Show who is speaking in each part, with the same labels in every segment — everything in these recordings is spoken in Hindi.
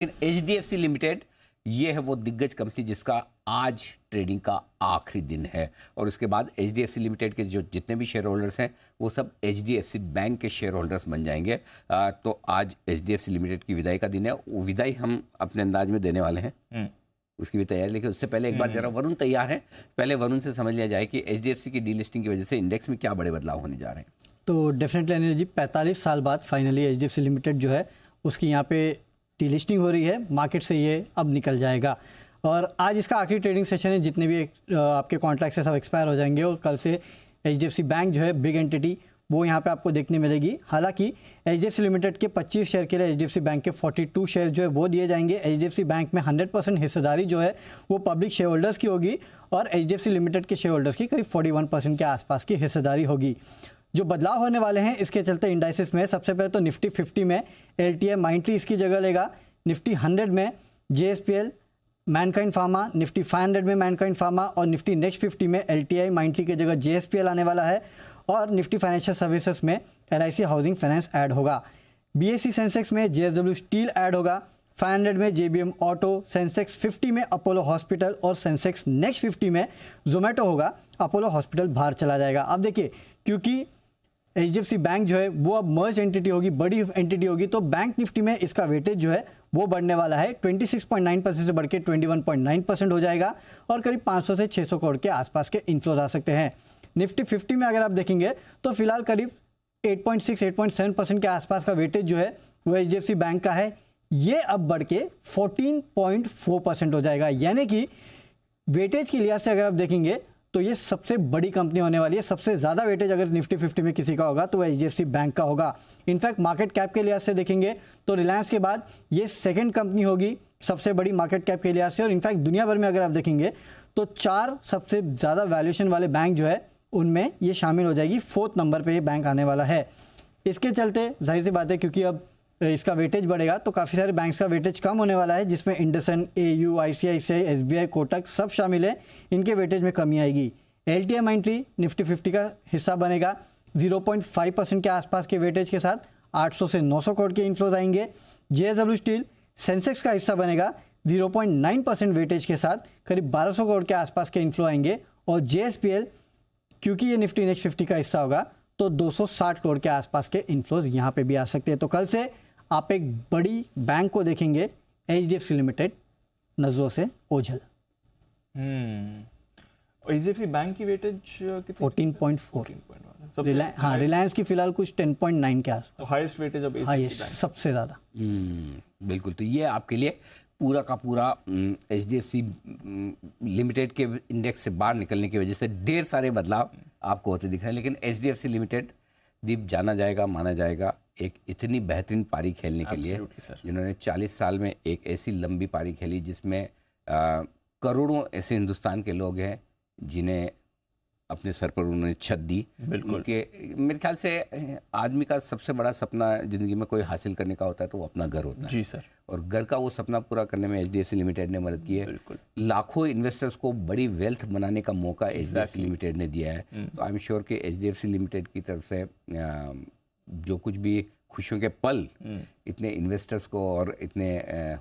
Speaker 1: HDFC लिमिटेड ये है वो दिग्गज कंपनी जिसका आज ट्रेडिंग का आखिरी दिन है और उसके बाद HDFC लिमिटेड के जो जितने भी शेयर होल्डर्स हैं वो सब HDFC बैंक के शेयर होल्डर्स बन जाएंगे। तो आज HDFC लिमिटेड की विदाई का दिन है। वो विदाई हम अपने अंदाज में देने वाले हैं, उसकी भी तैयारी। लेकिन उससे पहले एक बार जरा वरुण तैयार है, पहले वरुण से समझ लिया जाए कि HDFC की डीलिस्टिंग की वजह से इंडेक्स में क्या बड़े बदलाव होने जा रहे हैं।
Speaker 2: तो डेफिनेटली अनिल जी 45 साल बाद फाइनली HDFC लिमिटेड जो है उसकी यहाँ पे डीलिस्टिंग हो रही है, मार्केट से ये अब निकल जाएगा और आज इसका आखिरी ट्रेडिंग सेशन है। जितने भी आपके कॉन्ट्रैक्ट्स है सब एक्सपायर हो जाएंगे और कल से HDFC बैंक जो है बिग एंटिटी वो यहाँ पे आपको देखने मिलेगी। हालांकि HDFC लिमिटेड के 25 शेयर के लिए HDFC बैंक के 42 शेयर जो है वो दिए जाएंगे। HDFC बैंक में 100% हिस्सेदारी जो है वो पब्लिक शेयर होल्डर्स की होगी और HDFC लिमिटेड के शेयर होल्डर्स की करीब 41% के आसपास की हिस्सेदारी होगी। जो बदलाव होने वाले हैं इसके चलते इंडाइसिस में सबसे पहले तो निफ्टी 50 में LTI माइंडट्री इसकी जगह लेगा, निफ्टी 100 में JSPL, मैनकाइंड फार्मा, निफ्टी 500 में मैनकाइंड फार्मा और निफ्टी नेक्स्ट 50 में LTI माइंडट्री की जगह JSPL आने वाला है और निफ्टी फाइनेंशियल सर्विसेज में LIC हाउसिंग फाइनेंस ऐड होगा। BSE सेंसेक्स में JSW स्टील ऐड होगा, 500 में JBM ऑटो, सेंसेक्स 50 में अपोलो हॉस्पिटल और सेंसेक्स नेक्स्ट 50 में जोमेटो होगा। अपोलो हॉस्पिटल बाहर चला जाएगा। अब देखिए क्योंकि HDFC बैंक जो है वो अब मर्ज एंटिटी होगी, बड़ी एंटिटी होगी, तो बैंक निफ्टी में इसका वेटेज जो है वो बढ़ने वाला है। 26.9% से बढ़ के 21.9% हो जाएगा और करीब 500 से 600 करोड़ के आसपास के इन्फ्लोज आ सकते हैं। निफ्टी 50 में अगर आप देखेंगे तो फिलहाल करीब 8.6-8.7% के आसपास का वेटेज जो है वो HDFC बैंक का है। ये अब बढ़ के 14.4% हो जाएगा, यानी कि वेटेज के लिहाज से अगर आप देखेंगे तो ये सबसे बड़ी कंपनी होने वाली है। सबसे ज़्यादा वेटेज अगर निफ्टी 50 में किसी का होगा तो HDFC बैंक का होगा। इनफैक्ट मार्केट कैप के लिहाज से देखेंगे तो रिलायंस के बाद ये सेकंड कंपनी होगी सबसे बड़ी मार्केट कैप के लिहाज से और इनफैक्ट दुनिया भर में अगर आप देखेंगे तो 4 सबसे ज़्यादा वैल्यूएशन वाले बैंक जो है उनमें ये शामिल हो जाएगी। 4th नंबर पर ये बैंक आने वाला है। इसके चलते जाहिर सी बात है क्योंकि अब इसका वेटेज बढ़ेगा तो काफ़ी सारे बैंक्स का वेटेज कम होने वाला है, जिसमें IndusInd, AU, ICICI, SBI, Kotak सब शामिल है। इनके वेटेज में कमी आएगी। LTI माइंडट्री निफ्टी 50 का हिस्सा बनेगा। 0.5% के आसपास के वेटेज के साथ 800 से 900 करोड़ के इन्फ्लोज आएंगे। JSW स्टील सेंसेक्स का हिस्सा बनेगा। 0.9% वेटेज के साथ करीब 1200 करोड़ के आसपास के इन्फ्लो आएंगे और JSPL क्योंकि ये निफ्टी नेक्स्ट 50 का हिस्सा होगा तो 260 करोड़ के आसपास के इन्फ्लोज यहाँ पे भी आ सकते हैं। तो कल से आप एक बड़ी बैंक को देखेंगे HDFC लिमिटेड नजरों से ओझल।
Speaker 3: HDFC बैंक की वेटेज
Speaker 2: 14.4। हाँ, रिलायंस की फिलहाल कुछ 10.9 के आसपास।
Speaker 3: तो हाईएस्ट वेटेज अब
Speaker 2: हाईएस्ट सबसे ज़्यादा।
Speaker 1: बिल्कुल। तो ये आपके लिए पूरा का पूरा HDFC लिमिटेड के इंडेक्स से बाहर निकलने की वजह से ढेर सारे बदलाव आपको होते दिख रहे हैं। लेकिन HDFC लिमिटेड दीप जाना जाएगा, माना जाएगा एक इतनी बेहतरीन पारी खेलने के लिए, जिन्होंने 40 साल में एक ऐसी लंबी पारी खेली जिसमें करोड़ों ऐसे हिंदुस्तान के लोग हैं जिन्हें अपने सर पर उन्होंने छत दी। उनके मेरे ख्याल से आदमी का सबसे बड़ा सपना ज़िंदगी में कोई हासिल करने का होता है तो वो अपना घर होता है।
Speaker 3: जी सर। और
Speaker 1: घर का वो सपना पूरा करने में HDFC लिमिटेड ने मदद की है। लाखों इन्वेस्टर्स को बड़ी वेल्थ बनाने का मौका HDFC लिमिटेड ने दिया है। तो आई एम श्योर कि HDFC लिमिटेड की तरफ से जो कुछ भी खुशियों के पल इतने इन्वेस्टर्स को और इतने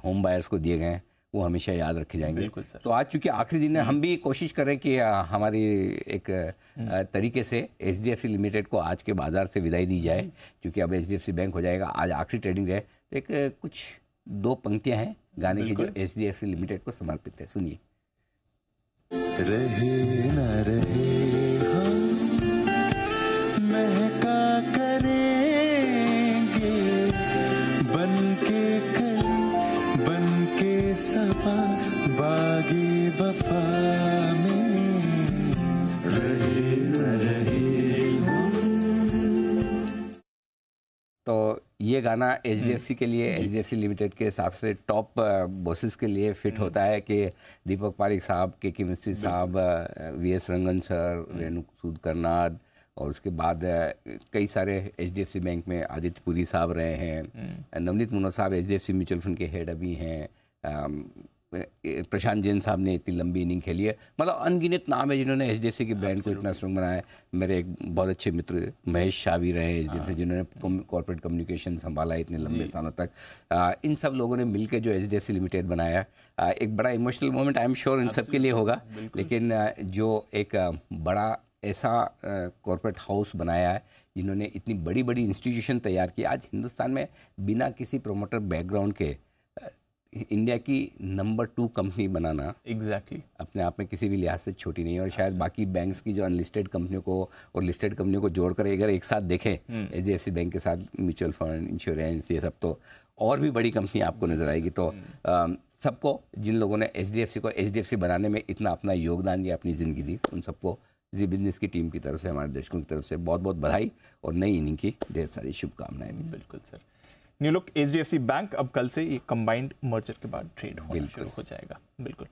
Speaker 1: होम बायर्स को दिए गए हैं वो हमेशा याद रखे जाएंगे। तो आज चूंकि आखिरी दिन है, हम भी कोशिश कर रहे हैं कि हमारी एक तरीके से HDFC लिमिटेड को आज के बाजार से विदाई दी जाए, क्योंकि अब HDFC बैंक हो जाएगा। आज आखिरी ट्रेडिंग है। एक कुछ 2 पंक्तियां हैं गाने की जो HDFC लिमिटेड को समर्पित है, सुनिए।
Speaker 4: रहे न रहे हम महका करेंगे बनके कली बनके सबा बागी वफा में रहे न रहे हम।
Speaker 1: तो ये गाना HDFC के लिए, HDFC लिमिटेड के हिसाब से टॉप बॉसेस के लिए फिट होता है कि दीपक पारेख साहब, के मिस्त्री साहब, VS रंगन सर, रेणु सूद करनाड और उसके बाद कई सारे HDFC बैंक में आदित्य पुरी साहब रहे हैं। नवनीत मुन्ना साहब HDFC म्यूचुअल फंड के हेड अभी हैं। प्रशांत जैन साहब ने इतनी लंबी इनिंग खेली है, मतलब अनगिनत नाम है जिन्होंने एचडीएफसी की ब्रांड को इतना स्ट्रॉन्ग बनाया है। मेरे एक बहुत अच्छे मित्र महेश शाह भी रहे एचडीएफसी, जिन्होंने कॉर्पोरेट कम्युनिकेशन संभाला है इतने लंबे सालों तक। इन सब लोगों ने मिलकर जो एचडीएफसी लिमिटेड बनाया, एक बड़ा emotional moment I am sure इन सब के लिए होगा, लेकिन जो एक बड़ा ऐसा कॉर्पोरेट हाउस बनाया है जिन्होंने इतनी बड़ी बड़ी इंस्टीट्यूशन तैयार की। आज हिंदुस्तान में बिना किसी प्रोमोटर बैकग्राउंड के इंडिया की नंबर 2 कंपनी बनाना
Speaker 3: एग्जैक्टली
Speaker 1: अपने आप में किसी भी लिहाज से छोटी नहीं है। और शायद बाकी बैंक्स की जो अनलिस्टेड कंपनियों को और लिस्टेड कंपनियों को जोड़कर अगर एक साथ देखें, एचडीएफसी बैंक के साथ म्यूचुअल फंड, इंश्योरेंस, ये सब, तो और भी बड़ी कंपनी आपको नजर आएगी। तो सबको, जिन लोगों ने एचडीएफसी को एचडीएफसी बनाने में इतना अपना योगदान दिया, अपनी ज़िंदगी दी, उन सबको जी बिजनेस की टीम की तरफ से, हमारे दर्शकों की तरफ से बहुत बहुत बधाई और नई इनिंग की ढेर सारी शुभकामनाएं।
Speaker 3: बिल्कुल sir. New look HDFC bank अब कल से ये कंबाइंड मर्जर के बाद ट्रेड होना शुरू हो जाएगा। बिल्कुल।